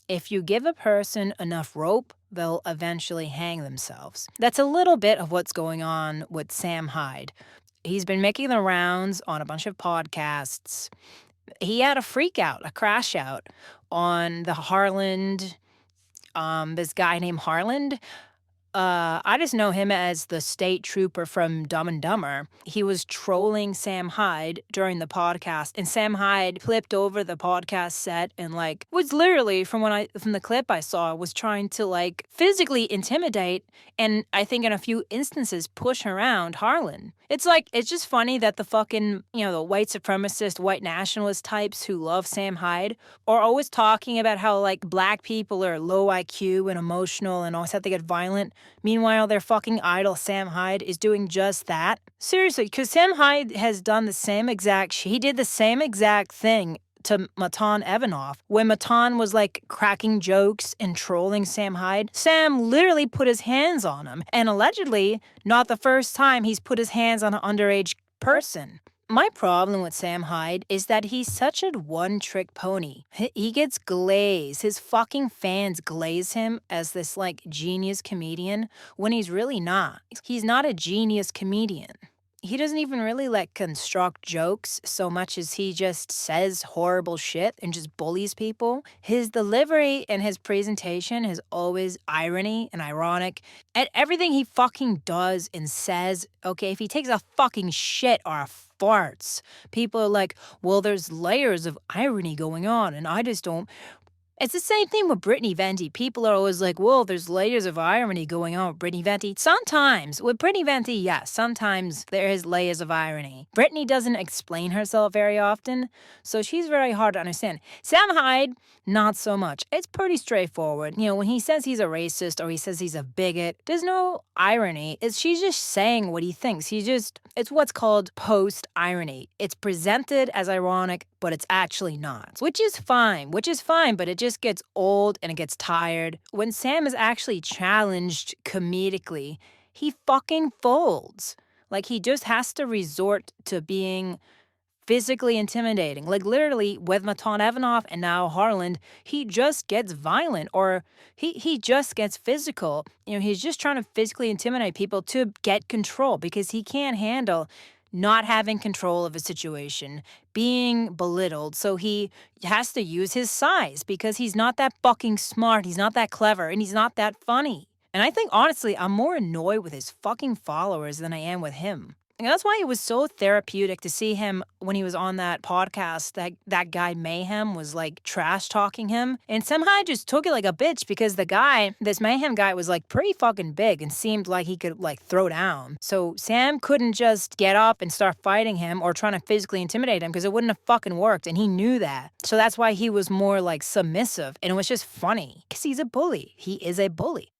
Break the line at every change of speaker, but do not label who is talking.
If you give a person enough rope, they'll eventually hang themselves. That's a little bit of what's going on with Sam Hyde. He's been making the rounds on a bunch of podcasts. He had a freak out, a crash out on the Harland, this guy named Harland. I just know him as the state trooper from Dumb and Dumber. He was trolling Sam Hyde during the podcast, and Sam Hyde flipped over the podcast set and was literally from the clip I saw was trying to physically intimidate and I think in a few instances push around Harlan. It's just funny that the fucking, the white supremacist, white nationalist types who love Sam Hyde are always talking about how black people are low IQ and emotional and always have to get violent. Meanwhile, their fucking idol Sam Hyde is doing just that. Seriously, because Sam Hyde has done the same exact he did the same exact thing to Matan Evanoff. When Matan was cracking jokes and trolling Sam Hyde, Sam literally put his hands on him. And allegedly, not the first time he's put his hands on an underage person. My problem with Sam Hyde is that he's such a one-trick pony. He gets glazed. His fucking fans glaze him as this genius comedian when he's really not. He's not a genius comedian. He doesn't even really construct jokes so much as he just says horrible shit and just bullies people. His delivery and his presentation is always irony and ironic. And everything he fucking does and says, okay, if he takes a fucking shit or a farts, people are like, well, there's layers of irony going on and I just don't. It's the same thing with Brittany Venti. People are always like, whoa, there's layers of irony going on with Brittany Venti. Sometimes, with Brittany Venti, yes, sometimes there is layers of irony. Brittany doesn't explain herself very often, so she's very hard to understand. Sam Hyde, not so much. It's pretty straightforward. When he says he's a racist or he says he's a bigot, there's no irony. She's just saying what he thinks. It's what's called post-irony. It's presented as ironic, but it's actually not. Which is fine, but it just gets old and it gets tired. When Sam is actually challenged comedically, he fucking folds. He just has to resort to being physically intimidating. Literally, with Matan Evanoff and now Harland, he just gets violent or he just gets physical. He's just trying to physically intimidate people to get control because he can't handle not having control of a situation, being belittled, so he has to use his size because he's not that fucking smart, he's not that clever, and he's not that funny. And I think, honestly, I'm more annoyed with his fucking followers than I am with him. And that's why it was so therapeutic to see him when he was on that podcast, that guy Mayhem was trash talking him. And somehow I just took it like a bitch because this Mayhem guy was pretty fucking big and seemed like he could throw down. So Sam couldn't just get up and start fighting him or trying to physically intimidate him because it wouldn't have fucking worked. And he knew that. So that's why he was more submissive. And it was just funny because he's a bully. He is a bully.